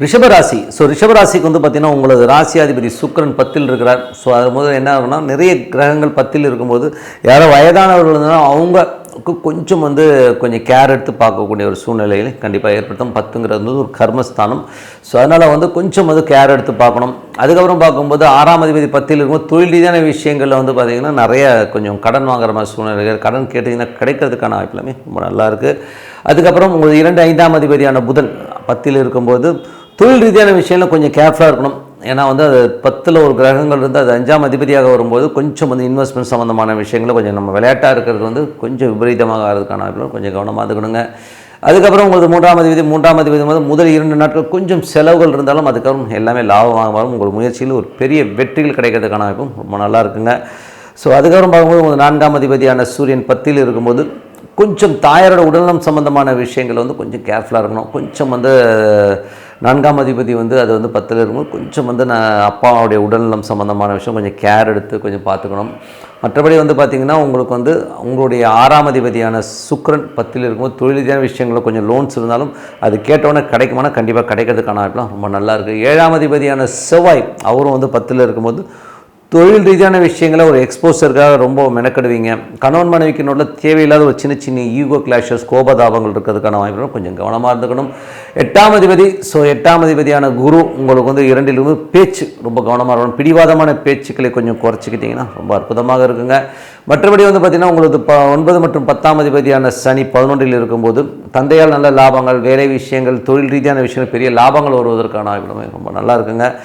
ரிஷபராசி. ரிஷபராசிக்கு வந்து பார்த்தீங்கன்னா, உங்களது ராசியாதிபதி சுக்கிரன் 10ல் இருக்கிறார். அது முதல்ல என்ன ஆகும்னா, நிறைய கிரகங்கள் 10ல் இருக்கும்போது, யாரோ வயதானவர்கள் இருந்தாலும் அவங்களுக்கு கொஞ்சம் கேர் எடுத்து பார்க்கக்கூடிய ஒரு சூழ்நிலையை கண்டிப்பாக ஏற்படுத்தும். 10ங்கிறது ஒரு கர்மஸ்தானம். அதனால் கொஞ்சம் கேர் எடுத்து பார்க்கணும். அதுக்கப்புறம் பார்க்கும்போது 6ஆம் அதிபதி 10ல் இருக்கும்போது தொழில் ரீதியான விஷயங்களில் பார்த்திங்கன்னா, நிறைய கொஞ்சம் கடன் வாங்குற மாதிரி சூழ்நிலைகள், கடன் கேட்டிங்கன்னா கிடைக்கிறதுக்கான வாய்ப்பு எல்லாமே ரொம்ப நல்லாயிருக்கு. அதுக்கப்புறம் உங்களுக்கு 2, 5ஆம் அதிபதியான புதன் 10ல் இருக்கும்போது தொழில் ரீதியான விஷயம்லாம் கொஞ்சம் கேர்ஃபுல்லாக இருக்கணும். ஏன்னா அது 10ல் ஒரு கிரகங்கள் இருந்து அது 5ஆம் அதிபதியாக வரும்போது கொஞ்சம் இன்வெஸ்ட்மெண்ட் சம்மந்தமான விஷயங்களில் கொஞ்சம் நம்ம விளையாட்டாக இருக்கிறது கொஞ்சம் விபரீதமாக ஆகிறதுக்கான வாய்ப்புகள் கொஞ்சம் கவனமாக இருக்கணுங்க. அதுக்கப்புறம் உங்களுக்கு 3ஆம் அதிபதி முதல் 2 நாட்கள் கொஞ்சம் செலவுகள் இருந்தாலும் அதுக்கப்புறம் எல்லாமே லாபமாக வரும். உங்கள் முயற்சியில் ஒரு பெரிய வெற்றிகள் கிடைக்கிறதுக்கான வாய்ப்பும் ரொம்ப நல்லா இருக்குங்க. அதுக்கப்புறம் பார்க்கும்போது உங்களுக்கு 4ஆம் அதிபதியான சூரியன் 10ல் இருக்கும்போது கொஞ்சம் தாயாரோட உடல்நலம் சம்மந்தமான விஷயங்கள் கொஞ்சம் கேர்ஃபுல்லாக இருக்கணும். கொஞ்சம் 4ஆம் அதிபதி அது 10ல் இருக்கும்போது கொஞ்சம் அப்பாவுடைய உடல்நலம் சம்மந்தமான விஷயம் கொஞ்சம் கேர் எடுத்து கொஞ்சம் பார்த்துக்கணும். மற்றபடி பார்த்திங்கன்னா உங்களுக்கு உங்களுடைய 6ஆம் அதிபதியான சுக்கிரன் 10ல் இருக்கும்போது தொழில் ரீதியான விஷயங்களில் கொஞ்சம் லோன்ஸ் இருந்தாலும் அது கேட்டவுடனே கிடைக்குமானா கண்டிப்பாக கிடைக்கிறதுக்கான வாய்ப்புலாம் ரொம்ப நல்லாயிருக்கு. 7ஆம் அதிபதியான செவ்வாய் அவரும் 10ல் இருக்கும்போது தொழில் ரீதியான விஷயங்களை ஒரு எக்ஸ்போசருக்காக ரொம்ப மெனக்கெடுவீங்க. கணவன் மனைவிக்கு நோட்டில் தேவையில்லாத ஒரு சின்ன சின்ன ஈகோ கிளாஷஸ், கோபதாபங்கள் இருக்கிறதுக்கான வாய்ப்புகளும் கொஞ்சம் கவனமாக இருந்துக்கணும். 8ஆம் அதிபதி 8ஆம் அதிபதியான குரு உங்களுக்கு 2ல் பேச்சு ரொம்ப கவனமாக இருக்கணும். பிடிவாதமான பேச்சுக்களை கொஞ்சம் குறைச்சிக்கிட்டிங்கன்னா ரொம்ப அற்புதமாக இருக்குங்க. மற்றபடி பார்த்திங்கன்னா உங்களுக்கு 9 மற்றும் 10ஆம் அதிபதியான சனி 11ல் இருக்கும்போது தந்தையால் நல்ல லாபங்கள், வேலை விஷயங்கள், தொழில் ரீதியான விஷயங்கள் பெரிய லாபங்கள் வருவதற்கான வாய்ப்புகளுமே ரொம்ப நல்லா இருக்குங்க.